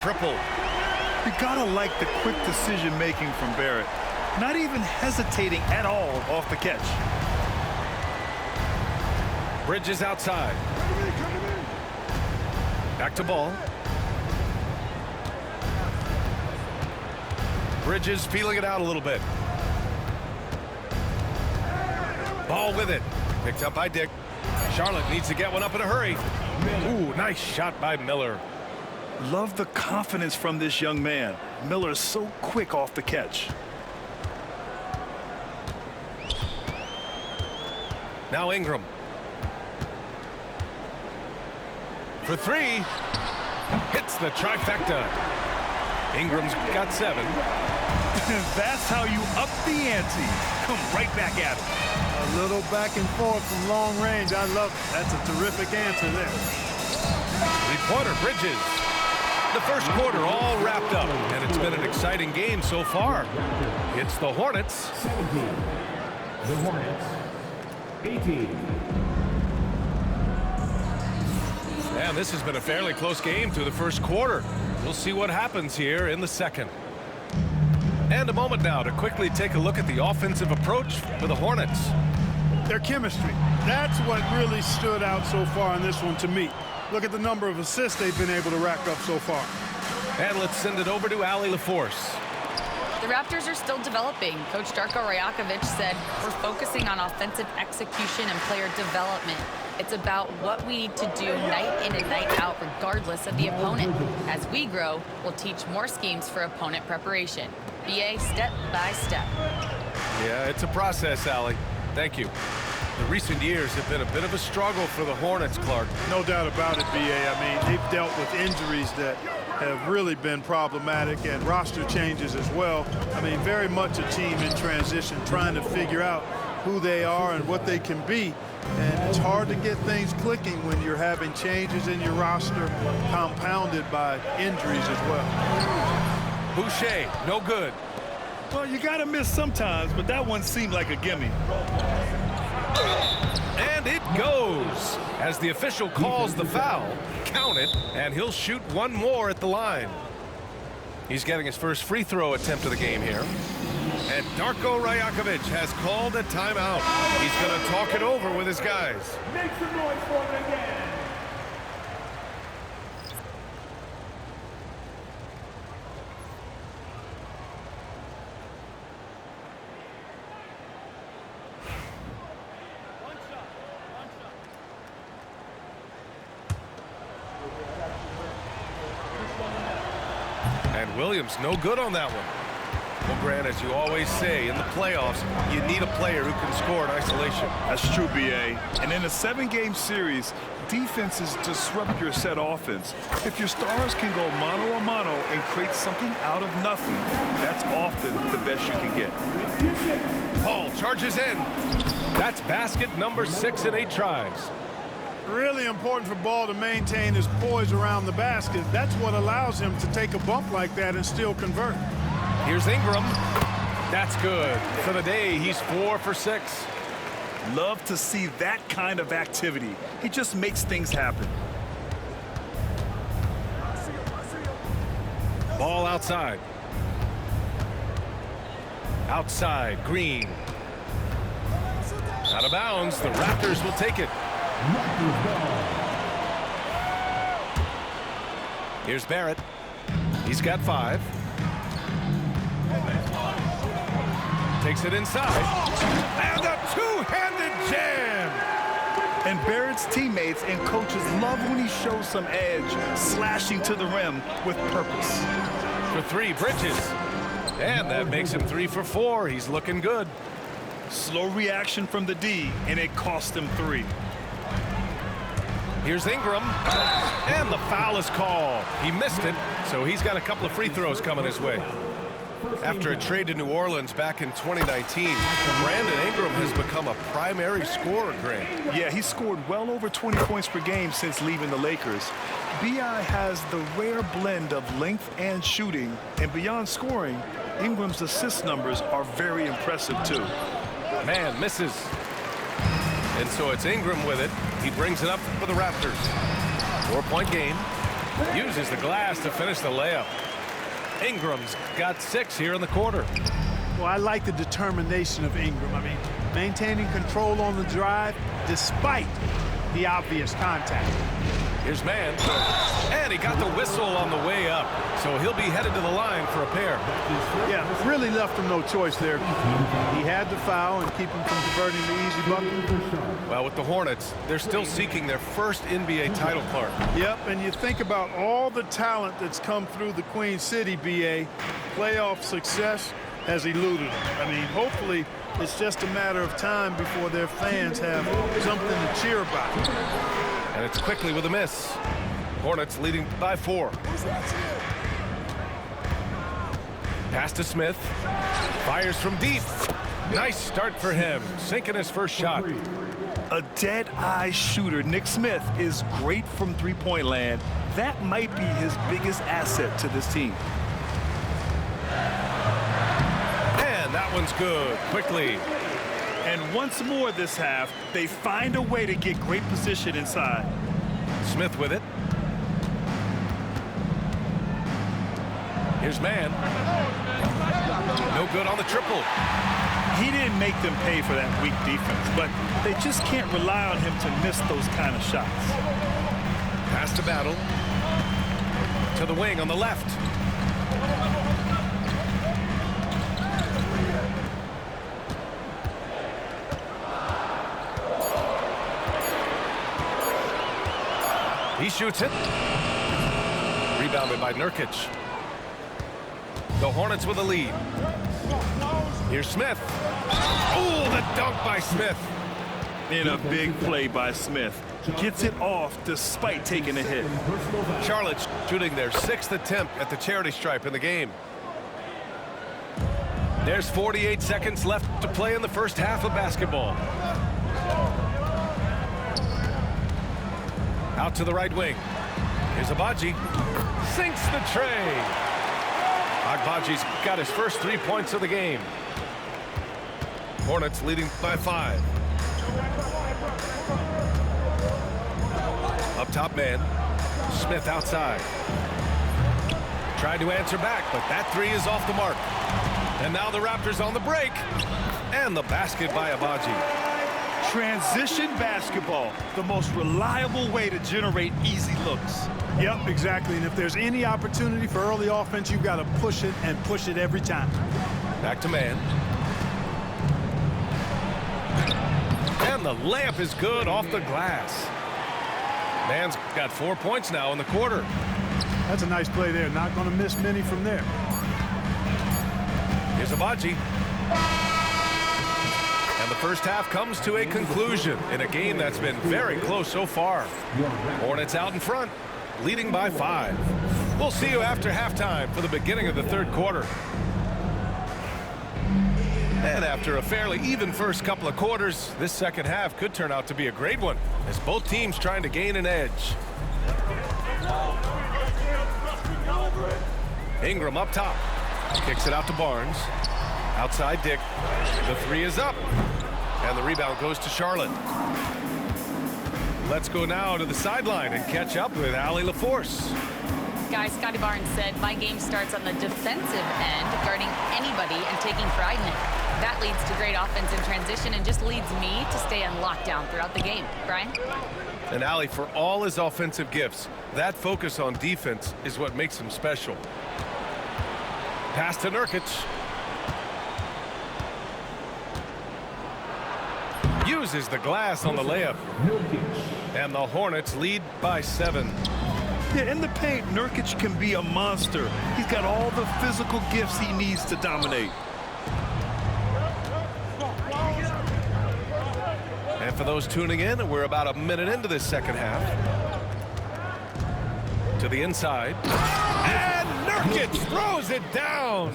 Triple. You gotta like the quick decision making from Barrett. Not even hesitating at all off the catch. Bridges outside. Back to ball. Bridges feeling it out a little bit. Ball with it. Picked up by Dick. Charlotte needs to get one up in a hurry. Ooh, nice shot by Miller. Love the confidence from this young man. Miller is so quick off the catch. Now Ingram. For three. Hits the trifecta. Ingram's got 7. That's how you up the ante. Come right back at him. A little back and forth from long range. I love it. That's a terrific answer there. Three-pointer, Bridges. The first quarter all wrapped up, and it's been an exciting game so far. It's the Hornets. 17. The Hornets. 18. And this has been a fairly close game through the first quarter. We'll see what happens here in the second. And a moment now to quickly take a look at the offensive approach for the Hornets. Their chemistry. That's what really stood out so far in this one to me. Look at the number of assists they've been able to rack up so far. And let's send it over to Allie LaForce. The Raptors are still developing. Coach Darko Rajakovic said, we're focusing on offensive execution and player development. It's about what we need to do night in and night out, regardless of the opponent. As we grow, we'll teach more schemes for opponent preparation. BA step by step. Yeah, it's a process, Allie. Thank you. The recent years have been a bit of a struggle for the Hornets, Clark. No doubt about it, BA. I mean, they've dealt with injuries that have really been problematic and roster changes as well. I mean, very much a team in transition, trying to figure out who they are and what they can be. And it's hard to get things clicking when you're having changes in your roster compounded by injuries as well. Boucher, no good. Well, you gotta miss sometimes, but that one seemed like a gimme. And it goes. As the official calls the foul, count it, and he'll shoot one more at the line. He's getting his first free throw attempt of the game here. And Darko Rajakovic has called a timeout. He's going to talk it over with his guys. Make some noise for it again. And Williams no good on that one. Well, Grant, as you always say, in the playoffs, you need a player who can score in isolation. That's true, BA. And in a 7-game series, defenses disrupt your set offense. If your stars can go mano a mano and create something out of nothing, that's often the best you can get. Paul charges in. That's basket number 6 in 8 tries. Really important for Ball to maintain his poise around the basket. That's what allows him to take a bump like that and still convert. Here's Ingram. That's good. For the day, he's 4 for 6. Love to see that kind of activity. He just makes things happen. Ball outside. Outside, Green. Out of bounds, the Raptors will take it. Here's Barrett. He's got 5. Takes it inside. And a two-handed jam. And Barrett's teammates and coaches love when he shows some edge, slashing to the rim with purpose. For 3, Bridges. And that makes him 3 for 4. He's looking good. Slow reaction from the D, and it cost him 3. Here's Ingram. And the foul is called. He missed it, so he's got a couple of free throws coming his way. After a trade to New Orleans back in 2019, Brandon Ingram has become a primary scorer, Grant. Yeah, he scored well over 20 points per game since leaving the Lakers. B.I. has the rare blend of length and shooting, and beyond scoring, Ingram's assist numbers are very impressive, too. Man misses. And so it's Ingram with it. He brings it up for the Raptors. 4-point game. Uses the glass to finish the layup. Ingram's got 6 here in the quarter. Well, I like the determination of Ingram. I mean, maintaining control on the drive despite the obvious contact. Here's Mann, and he got the whistle on the way up, so he'll be headed to the line for a pair. Yeah, really left him no choice there. He had to foul and keep him from converting the easy bucket. Well, with the Hornets, they're still seeking their first NBA title, Clark. Yep, and you think about all the talent that's come through the Queen City, BA. Playoff success has eluded them. I mean, hopefully it's just a matter of time before their fans have something to cheer about. And it's quickly with a miss. Hornets leading by 4. Pass to Smith. Fires from deep. Nice start for him, sinking his first shot. A dead-eye shooter, Nick Smith, is great from three-point land. That might be his biggest asset to this team. And that one's good, quickly. And once more this half, they find a way to get great position inside. Smith with it. Here's Mann. No good on the triple. He didn't make them pay for that weak defense, but they just can't rely on him to miss those kind of shots. Pass to Battle. To the wing on the left. He shoots it. Rebounded by Nurkic. The Hornets with a lead. Here's Smith. Oh, the dunk by Smith. In a big play by Smith. Gets it off despite taking a hit. Charlotte shooting their 6th attempt at the charity stripe in the game. There's 48 seconds left to play in the first half of basketball. Out to the right wing. Here's Agbaji. Sinks the tray. Agbaji's got his first 3 points of the game. Hornets leading by 5. Up top man. Smith outside. Tried to answer back, but that 3 is off the mark. And now the Raptors on the break. And the basket by Agbaji. Transition basketball, the most reliable way to generate easy looks. Yep, exactly. And if there's any opportunity for early offense, you've got to push it and push it every time. Back to Mann. And the layup is good off the glass. Mann's got 4 points now in the quarter. That's a nice play there. Not going to miss many from there. Here's Agbaji. And the first half comes to a conclusion in a game that's been very close so far. Hornets out in front, leading by 5. We'll see you after halftime for the beginning of the third quarter. And after a fairly even first couple of quarters, this second half could turn out to be a great one as both teams trying to gain an edge. Ingram up top. Kicks it out to Barnes. Outside Dick. The 3 is up. And the rebound goes to Charlotte. Let's go now to the sideline and catch up with Allie LaForce. Guys, Scotty Barnes said, my game starts on the defensive end, guarding anybody and taking pride in it. That leads to great offense in transition and just leads me to stay on lockdown throughout the game. Brian? And Allie, for all his offensive gifts, that focus on defense is what makes him special. Pass to Nurkic. Uses the glass on the layup. And the Hornets lead by 7. Yeah, in the paint, Nurkic can be a monster. He's got all the physical gifts he needs to dominate. And for those tuning in, we're about a minute into this second half. To the inside. And Nurkic throws it down.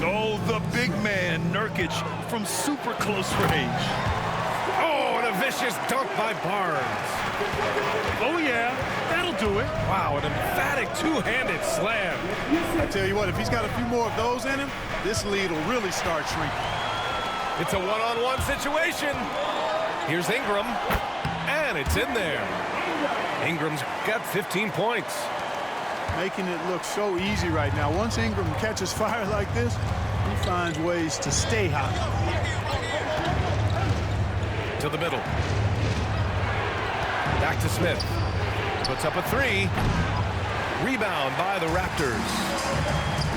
Oh, the big man, Nurkic, from super close range. Oh, and a vicious dunk by Barnes. Oh, yeah, that'll do it. Wow, an emphatic two-handed slam. I tell you what, if he's got a few more of those in him, this lead will really start shrinking. It's a one-on-one situation. Here's Ingram, and it's in there. Ingram's got 15 points. making it look so easy right now. Once Ingram catches fire like this, he finds ways to stay hot. To the middle. Back to Smith. Puts up a three. Rebound by the Raptors.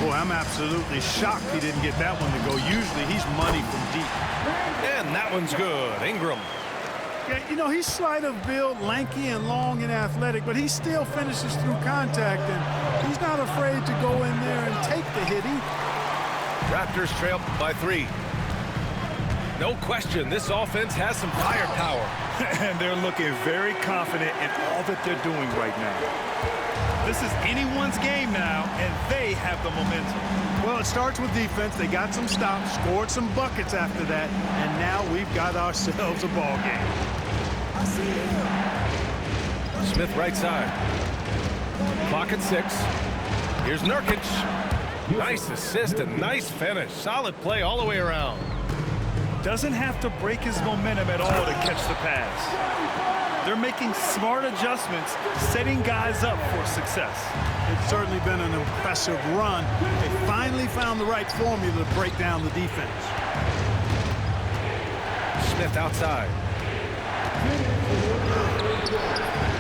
Boy, I'm absolutely shocked he didn't get that one to go. Usually he's money from deep. And that one's good. Ingram. Yeah, you know, he's slight of build, lanky and long and athletic, but he still finishes through contact, and he's not afraid to go in there and take the hit either. Raptors trail by 3. No question, this offense has some firepower. And they're looking very confident in all that they're doing right now. This is anyone's game now, and they have the momentum. Well, it starts with defense. They got some stops, scored some buckets after that, and now we've got ourselves a ball game. Smith right side. Clock at 6. Here's Nurkic. Nice assist and nice finish. Solid play all the way around. Doesn't have to break his momentum at all to catch the pass. They're making smart adjustments, setting guys up for success. It's certainly been an impressive run. They finally found the right formula to break down the defense. Smith outside.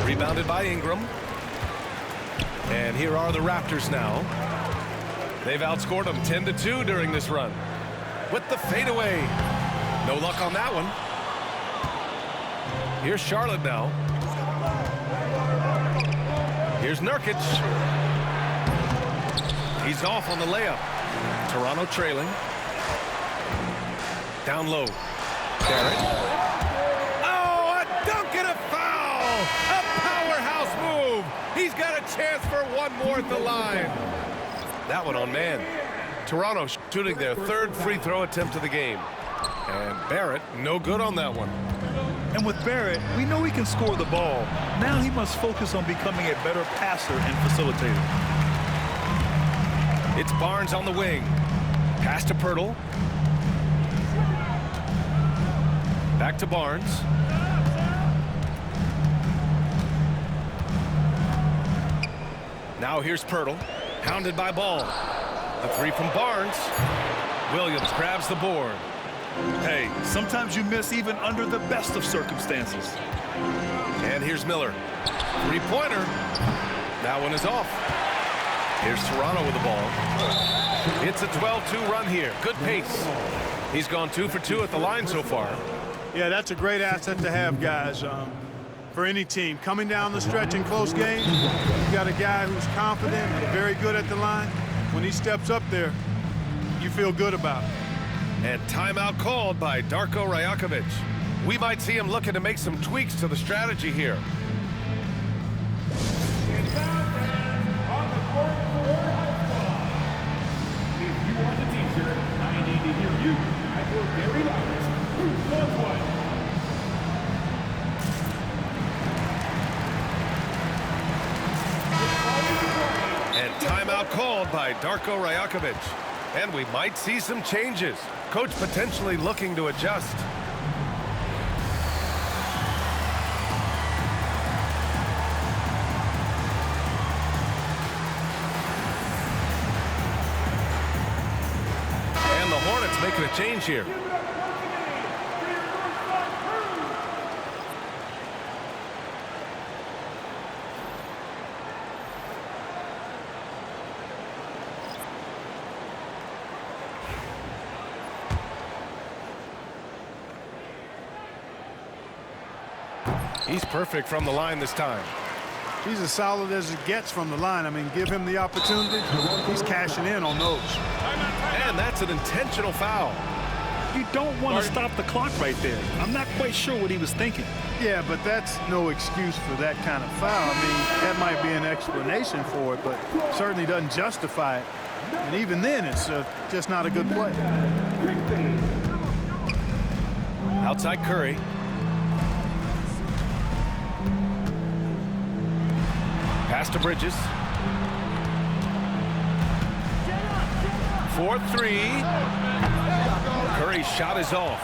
Rebounded by Ingram. And here are the Raptors now. They've outscored them 10-2 during this run. With the fadeaway. No luck on that one. Here's Charlotte now. Here's Nurkic. He's off on the layup. Toronto trailing. Down low. Barrett. Oh, a dunk and a foul! A powerhouse move! He's got a chance for one more at the line. That one on man. Toronto shooting their 3rd free throw attempt of the game. And Barrett, no good on that one. And with Barrett, we know he can score the ball. Now he must focus on becoming a better passer and facilitator. It's Barnes on the wing. Pass to Pirtle. Back to Barnes. Now here's Pirtle. Hounded by Ball. The 3 from Barnes. Williams grabs the board. Hey, sometimes you miss even under the best of circumstances. And here's Miller. 3-pointer. That one is off. Here's Toronto with the ball. It's a 12-2 run here. Good pace. He's gone 2 for 2 at the line so far. Yeah, that's a great asset to have, guys, for any team. Coming down the stretch in close games, you got a guy who's confident and very good at the line. When he steps up there, you feel good about it. And timeout called by Darko Rajakovic. We might see him looking to make some tweaks to the strategy here. If you want the t-shirt, I need to hear you. I feel very loud. Who wants one? And timeout called by Darko Rajakovic. And we might see some changes. Coach potentially looking to adjust. And the Hornets making a change here. He's perfect from the line this time. He's as solid as it gets from the line. I mean, give him the opportunity. He's cashing in on those. And that's an intentional foul. You don't want to stop the clock right there. I'm not quite sure what he was thinking. Yeah, but that's no excuse for that kind of foul. I mean, that might be an explanation for it, but certainly doesn't justify it. And even then, it's just not a good play. Outside Curry. Pass to Bridges. 4-3. Curry's shot is off.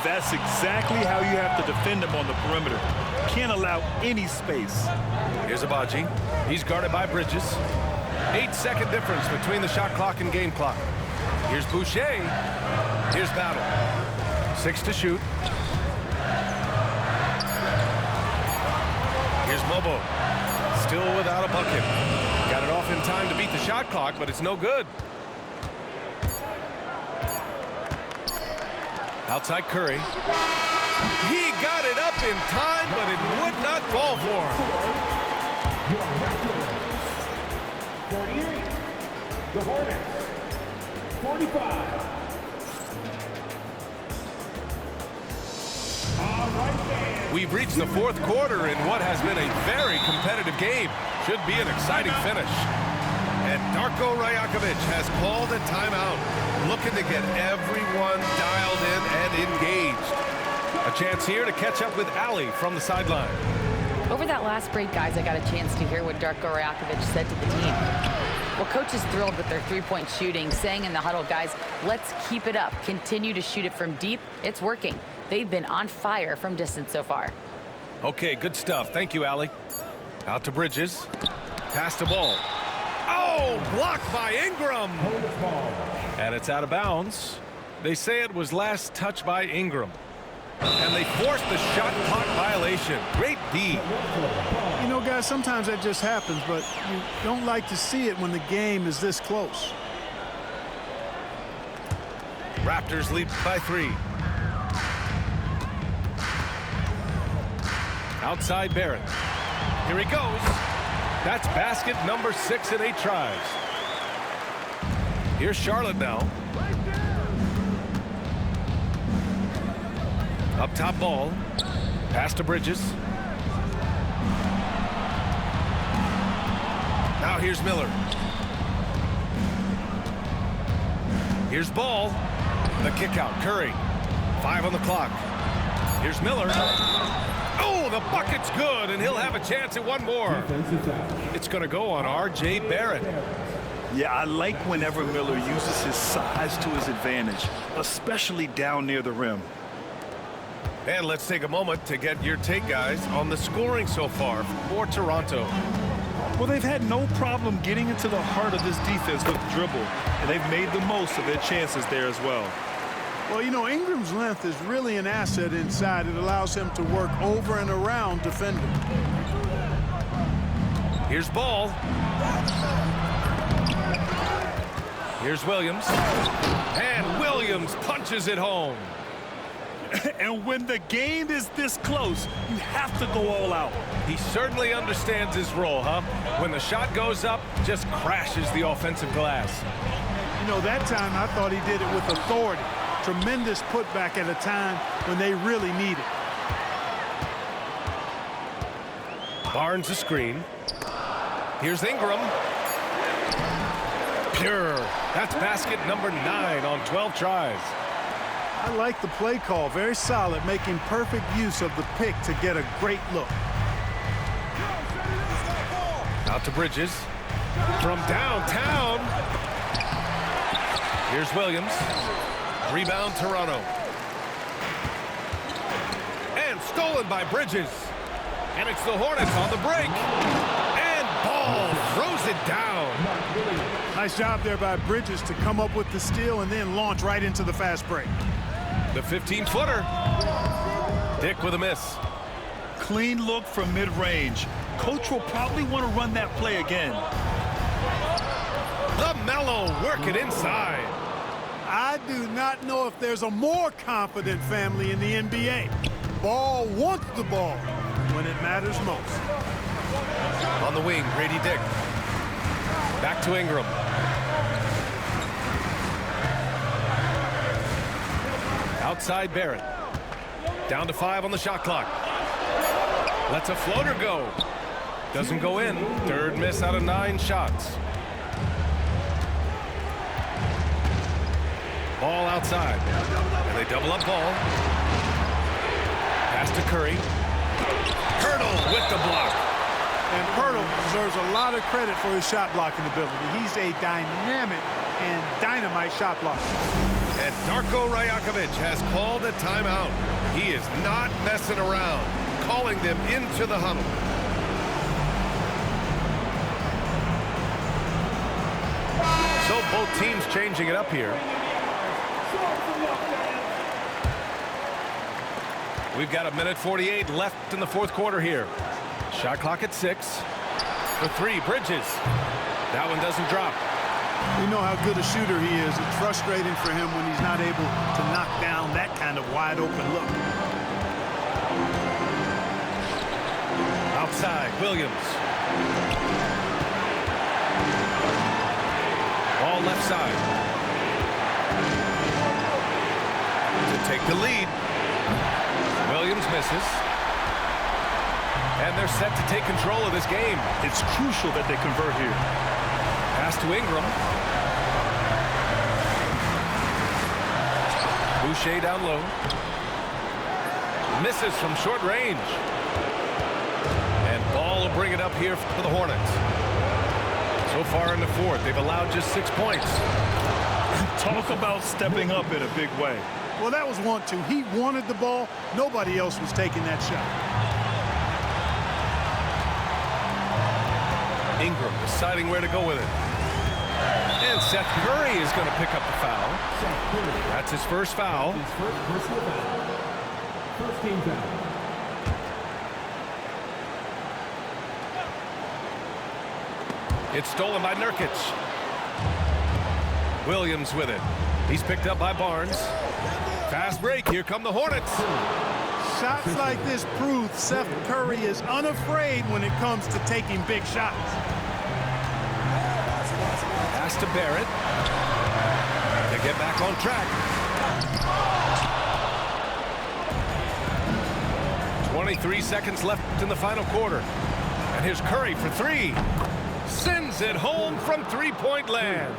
That's exactly how you have to defend him on the perimeter. Can't allow any space. Here's Abaji. He's guarded by Bridges. 8-second difference between the shot clock and game clock. Here's Boucher. Here's Battle. 6 to shoot. Here's Mobo. Still without a bucket. Got it off in time to beat the shot clock, but it's no good. Outside Curry. He got it up in time, but it would not fall for him. 48. The Hornets. 45. We've reached the fourth quarter in what has been a very competitive game. Should be an exciting finish. And Darko Rajakovic has called a timeout, looking to get everyone dialed in and engaged. A chance here to catch up with Allie from the sideline. Over that last break, guys, I got a chance to hear what Darko Rajakovic said to the team. Well, coach is thrilled with their three-point shooting, saying in the huddle, guys, let's keep it up. Continue to shoot it from deep. It's working. They've been on fire from distance so far. Okay, good stuff. Thank you, Allie. Out to Bridges. Pass the ball. Oh, blocked by Ingram. And it's out of bounds. They say it was last touched by Ingram. And they forced the shot clock violation. Great D. You know, guys, sometimes that just happens, but you don't like to see it when the game is this close. Raptors lead by 3. Outside Barrett. Here he goes. That's basket number 6 in 8 tries. Here's Charlotte now. Up top ball. Pass to Bridges. Now here's Miller. Here's Ball. The kick out. Curry. 5 on the clock. Here's Miller. Oh, the bucket's good, and he'll have a chance at one more. It's going to go on R.J. Barrett. Yeah, I like whenever Miller uses his size to his advantage, especially down near the rim. And let's take a moment to get your take, guys, on the scoring so far for Toronto. Well, they've had no problem getting into the heart of this defense with the dribble, and they've made the most of their chances there as well. Well, you know, Ingram's length is really an asset inside. It allows him to work over and around defenders. Here's Ball. Here's Williams. And Williams punches it home. And when the game is this close, you have to go all out. He certainly understands his role, huh? When the shot goes up, just crashes the offensive glass. You know, that time I thought he did it with authority. Tremendous putback at a time when they really need it. Barnes a screen. Here's Ingram. Pure. That's basket number 9 on 12 tries. I like the play call. Very solid, making perfect use of the pick to get a great look. Out to Bridges. From downtown. Here's Williams. Rebound Toronto. And stolen by Bridges. And it's the Hornets on the break. And Ball throws it down. Nice job there by Bridges to come up with the steal and then launch right into the fast break. The 15-footer. Dick with a miss. Clean look from mid-range. Coach will probably want to run that play again. LaMelo working inside. I do not know if there's a more confident family in the NBA. Ball wants the ball when it matters most. On the wing, Grady Dick. Back to Ingram. Outside Barrett. Down to 5 on the shot clock. Lets a floater go. Doesn't go in. Third miss out of 9 shots. Ball outside. And they double up Ball. Pass to Curry. Hurdle with the block. And Pirtle deserves a lot of credit for his shot blocking ability. He's a dynamic and dynamite shot blocker. And Darko Rajakovic has called a timeout. He is not messing around. calling them into the huddle. So both teams changing it up here. We've got 1:48 left in the fourth quarter here. Shot clock at 6. For 3, Bridges. That one doesn't drop. We know how good a shooter he is. It's frustrating for him when he's not able to knock down that kind of wide open look. Outside, Williams. Ball left side. To take the lead. Williams misses. And they're set to take control of this game. It's crucial that they convert here. Pass to Ingram. Boucher down low. Misses from short range. And Ball will bring it up here for the Hornets. So far in the fourth, they've allowed just 6 points. Talk about stepping up in a big way. Well, that was 1-2. He wanted the ball. Nobody else was taking that shot. Ingram deciding where to go with it. And Seth Curry is going to pick up the foul. That's his first foul. His first personal foul. First team foul. It's stolen by Nurkic. Williams with it. He's picked up by Barnes. Fast break. Here come the Hornets. Shots like this prove Seth Curry is unafraid when it comes to taking big shots. Pass to Barrett. To get back on track. 23 seconds left in the final quarter. And here's Curry for 3. Sends it home from three-point land.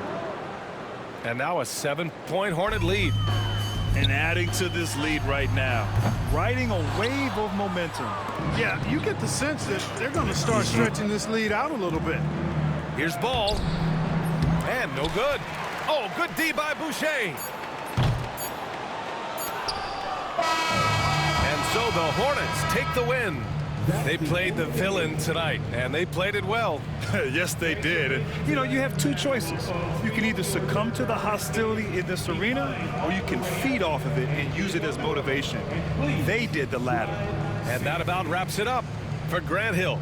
And now a 7-point Hornet lead. And adding to this lead right now, riding a wave of momentum. Yeah, you get the sense that they're going to start stretching this lead out a little bit. Here's Ball. And no good. Oh, good D by Boucher. And so the Hornets take the win. They played the villain tonight, and they played it well. Yes, they did. And, you know, you have two choices. You can either succumb to the hostility in this arena, or you can feed off of it and use it as motivation. They did the latter. And that about wraps it up for Grant Hill.